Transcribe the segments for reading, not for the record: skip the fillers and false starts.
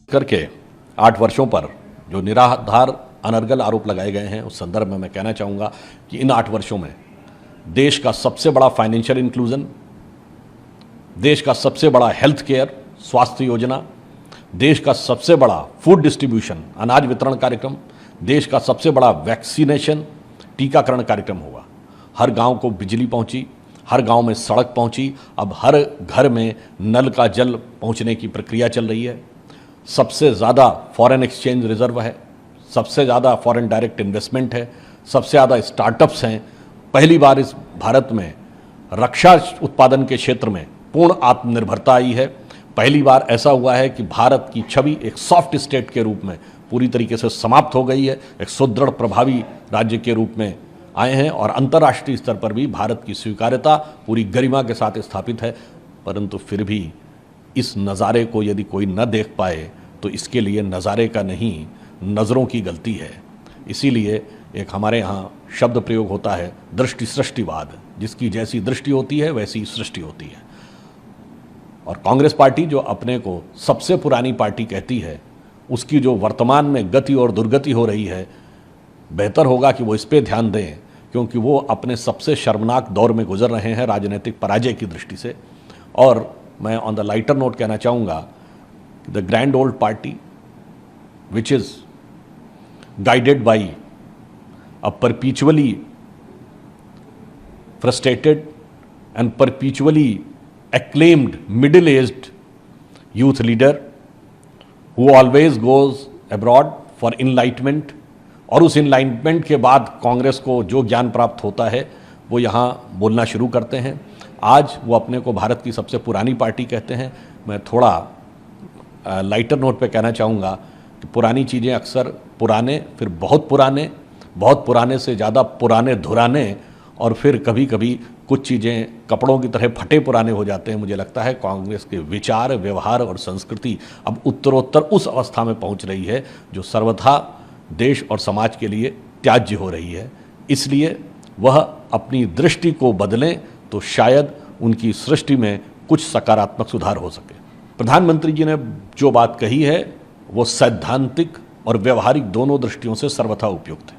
करके 8 वर्षों पर जो निराधार अनर्गल आरोप लगाए गए हैं, उस संदर्भ में मैं कहना चाहूँगा कि इन 8 वर्षों में देश का सबसे बड़ा फाइनेंशियल इंक्लूजन, देश का सबसे बड़ा हेल्थ केयर स्वास्थ्य योजना, देश का सबसे बड़ा फूड डिस्ट्रीब्यूशन अनाज वितरण कार्यक्रम, देश का सबसे बड़ा वैक्सीनेशन टीकाकरण कार्यक्रम होगा। हर गांव को बिजली पहुंची, हर गांव में सड़क पहुंची, अब हर घर में नल का जल पहुंचने की प्रक्रिया चल रही है। सबसे ज़्यादा फॉरेन एक्सचेंज रिजर्व है, सबसे ज़्यादा फॉरेन डायरेक्ट इन्वेस्टमेंट है, सबसे ज़्यादा स्टार्टअप्स हैं। पहली बार इस भारत में रक्षा उत्पादन के क्षेत्र में पूर्ण आत्मनिर्भरता आई है। पहली बार ऐसा हुआ है कि भारत की छवि एक सॉफ्ट स्टेट के रूप में पूरी तरीके से समाप्त हो गई है, एक सुदृढ़ प्रभावी राज्य के रूप में आए हैं और अंतर्राष्ट्रीय स्तर पर भी भारत की स्वीकार्यता पूरी गरिमा के साथ स्थापित है। परंतु फिर भी इस नज़ारे को यदि कोई न देख पाए तो इसके लिए नज़ारे का नहीं, नज़रों की गलती है। इसीलिए एक हमारे यहाँ शब्द प्रयोग होता है दृष्टि सृष्टिवाद, जिसकी जैसी दृष्टि होती है वैसी सृष्टि होती है। और कांग्रेस पार्टी जो अपने को सबसे पुरानी पार्टी कहती है, उसकी जो वर्तमान में गति और दुर्गति हो रही है, बेहतर होगा कि वो इस पे ध्यान दें, क्योंकि वो अपने सबसे शर्मनाक दौर में गुजर रहे हैं राजनीतिक पराजय की दृष्टि से। और मैं ऑन द लाइटर नोट कहना चाहूँगा, the grand old party which is guided by a perpetually frustrated and perpetually acclaimed middle-aged youth leader who always goes abroad for enlightenment, और उस enlightenment के बाद कांग्रेस को जो ज्ञान प्राप्त होता है वो यहाँ बोलना शुरू करते हैं। आज वो अपने को भारत की सबसे पुरानी पार्टी कहते हैं। मैं थोड़ा लाइटर नोट पे कहना चाहूँगा कि पुरानी चीज़ें अक्सर पुराने, फिर बहुत पुराने, बहुत पुराने से ज़्यादा पुराने धुराने, और फिर कभी कभी कुछ चीज़ें कपड़ों की तरह फटे पुराने हो जाते हैं। मुझे लगता है कांग्रेस के विचार, व्यवहार और संस्कृति अब उत्तरोत्तर उस अवस्था में पहुंच रही है जो सर्वथा देश और समाज के लिए त्याज्य हो रही है। इसलिए वह अपनी दृष्टि को बदलें तो शायद उनकी सृष्टि में कुछ सकारात्मक सुधार हो सके। प्रधानमंत्री जी ने जो बात कही है वो सैद्धांतिक और व्यवहारिक दोनों दृष्टियों से सर्वथा उपयुक्त है,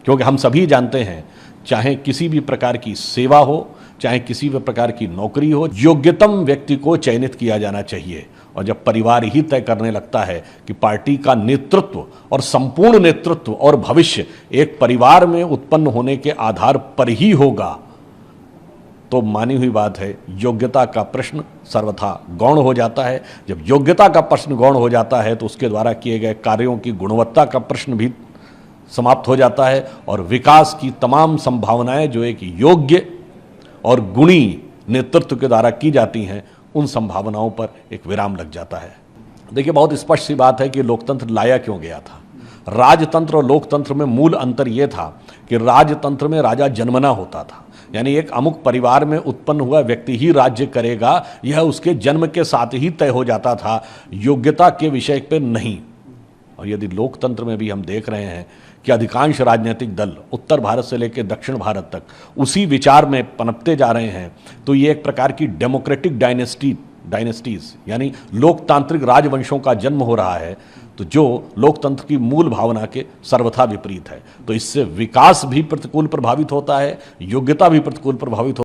क्योंकि हम सभी जानते हैं चाहे किसी भी प्रकार की सेवा हो, चाहे किसी भी प्रकार की नौकरी हो, योग्यतम व्यक्ति को चयनित किया जाना चाहिए। और जब परिवार ही तय करने लगता है कि पार्टी का नेतृत्व और संपूर्ण नेतृत्व और भविष्य एक परिवार में उत्पन्न होने के आधार पर ही होगा, तो मानी हुई बात है योग्यता का प्रश्न सर्वथा गौण हो जाता है। जब योग्यता का प्रश्न गौण हो जाता है तो उसके द्वारा किए गए कार्यों की गुणवत्ता का प्रश्न भी समाप्त हो जाता है, और विकास की तमाम संभावनाएं जो एक योग्य और गुणी नेतृत्व के द्वारा की जाती हैं, उन संभावनाओं पर एक विराम लग जाता है। देखिए, बहुत स्पष्ट सी बात है कि लोकतंत्र लाया क्यों गया था। राजतंत्र और लोकतंत्र में मूल अंतर यह था कि राजतंत्र में राजा जन्मना होता था, यानी एक अमुक परिवार में उत्पन्न हुआ व्यक्ति ही राज्य करेगा, यह उसके जन्म के साथ ही तय हो जाता था, योग्यता के विषय पर नहीं। और यदि लोकतंत्र में भी हम देख रहे हैं कि अधिकांश राजनीतिक दल उत्तर भारत से लेकर दक्षिण भारत तक उसी विचार में पनपते जा रहे हैं, तो ये एक प्रकार की डेमोक्रेटिक डायनेस्टीज यानी लोकतांत्रिक राजवंशों का जन्म हो रहा है, तो जो लोकतंत्र की मूल भावना के सर्वथा विपरीत है। तो इससे विकास भी प्रतिकूल प्रभावित होता है, योग्यता भी प्रतिकूल प्रभावित